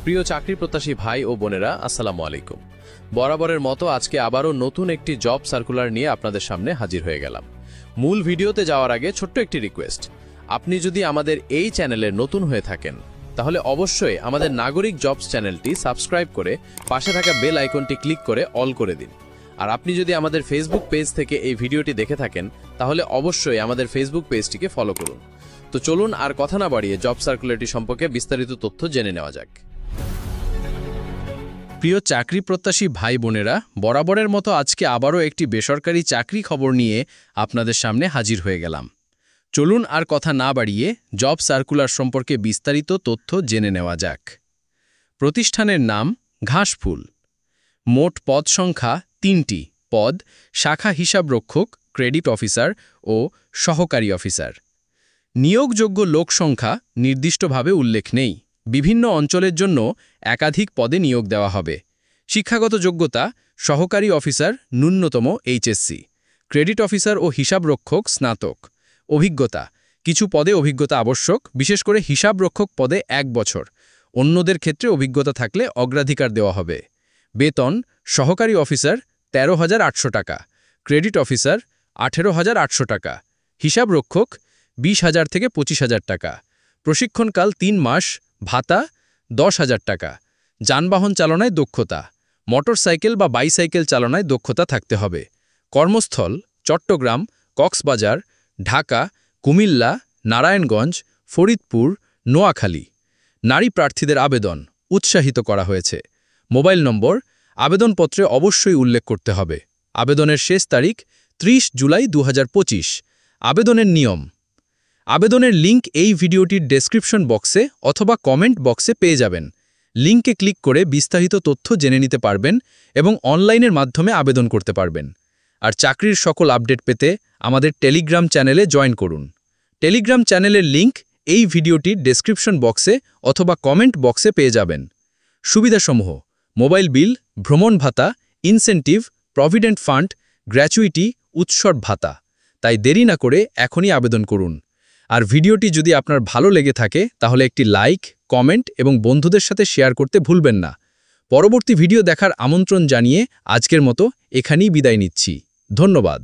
প্রিয় চাকরি প্রত্যাশী ভাই ও বোনেরা, আসসালামু আলাইকুম। বরাবরের মতো আজকে আবারও নতুন একটি জব সার্কুলার নিয়ে আপনাদের সামনে হাজির হয়ে গেলাম। মূল ভিডিওতে যাওয়ার আগে ছোট্ট একটি রিকোয়েস্ট, আপনি যদি আমাদের এই চ্যানেলে নতুন হয়ে থাকেন তাহলে অবশ্যই আমাদের নাগরিক জবস চ্যানেলটি সাবস্ক্রাইব করে পাশে থাকা বেল আইকনটি ক্লিক করে অল করে দিন। আর আপনি যদি আমাদের ফেসবুক পেজ থেকে এই ভিডিওটি দেখে থাকেন তাহলে অবশ্যই আমাদের ফেসবুক পেজটিকে ফলো করুন। তো চলুন আর কথা না বাড়িয়ে জব সার্কুলারটি সম্পর্কে বিস্তারিত তথ্য জেনে নেওয়া যাক। প্রিয় চাকরি প্রত্যাশী ভাই বোনেরা, বরাবরের মতো আজকে আবারও একটি বেসরকারি চাকরি খবর নিয়ে আপনাদের সামনে হাজির হয়ে গেলাম। চলুন আর কথা না বাড়িয়ে জব সার্কুলার সম্পর্কে বিস্তারিত তথ্য জেনে নেওয়া যাক। প্রতিষ্ঠানের নাম ঘাসফুল। মোট পদ সংখ্যা ৩টি পদ: শাখা হিসাবরক্ষক, ক্রেডিট অফিসার ও সহকারী অফিসার। নিয়োগযোগ্য লোক সংখ্যা নির্দিষ্টভাবে উল্লেখ নেই। বিভিন্ন অঞ্চলের জন্য একাধিক পদে নিয়োগ দেওয়া হবে। শিক্ষাগত যোগ্যতা: সহকারী অফিসার ন্যূনতম এইচএসসি, ক্রেডিট অফিসার ও হিসাবরক্ষক স্নাতক। অভিজ্ঞতা: কিছু পদে অভিজ্ঞতা আবশ্যক, বিশেষ করে হিসাবরক্ষক পদে ১ বছর। অন্যদের ক্ষেত্রে অভিজ্ঞতা থাকলে অগ্রাধিকার দেওয়া হবে। বেতন: সহকারী অফিসার ১৩,৮০০ টাকা, ক্রেডিট অফিসার ১৮,৮০০ টাকা, হিসাবরক্ষক ২০,০০০ থেকে ২৫,০০০ টাকা। প্রশিক্ষণকাল ৩ মাস, ভাতা ১০,০০০ টাকা। যানবাহন চালনায় দক্ষতা: মোটরসাইকেল বা বাইসাইকেল চালনায় দক্ষতা থাকতে হবে। কর্মস্থল: চট্টগ্রাম, কক্সবাজার, ঢাকা, কুমিল্লা, নারায়ণগঞ্জ, ফরিদপুর, নোয়াখালী। নারী প্রার্থীদের আবেদন উৎসাহিত করা হয়েছে। মোবাইল নম্বর আবেদনপত্রে অবশ্যই উল্লেখ করতে হবে। আবেদনের শেষ তারিখ ৩০ জুলাই ২০২৫। আবেদনের নিয়ম: আবেদনের লিঙ্ক এই ভিডিওটির ডেসক্রিপশন বক্সে অথবা কমেন্ট বক্সে পেয়ে যাবেন। লিঙ্কে ক্লিক করে বিস্তারিত তথ্য জেনে নিতে পারবেন এবং অনলাইনের মাধ্যমে আবেদন করতে পারবেন। আর চাকরির সকল আপডেট পেতে আমাদের টেলিগ্রাম চ্যানেলে জয়েন করুন। টেলিগ্রাম চ্যানেলের লিঙ্ক এই ভিডিওটির ডেসক্রিপশন বক্সে অথবা কমেন্ট বক্সে পেয়ে যাবেন। সুবিধাসমূহ: মোবাইল বিল, ভ্রমণ ভাতা, ইনসেন্টিভ, প্রভিডেন্ট ফান্ড, গ্র্যাচুইটি, উৎসব ভাতা। তাই দেরি না করে এখনই আবেদন করুন। আর ভিডিওটি যদি আপনার ভালো লেগে থাকে তাহলে একটি লাইক, কমেন্ট এবং বন্ধুদের সাথে শেয়ার করতে ভুলবেন না। পরবর্তী ভিডিও দেখার আমন্ত্রণ জানিয়ে আজকের মতো এখানেই বিদায় নিচ্ছি। ধন্যবাদ।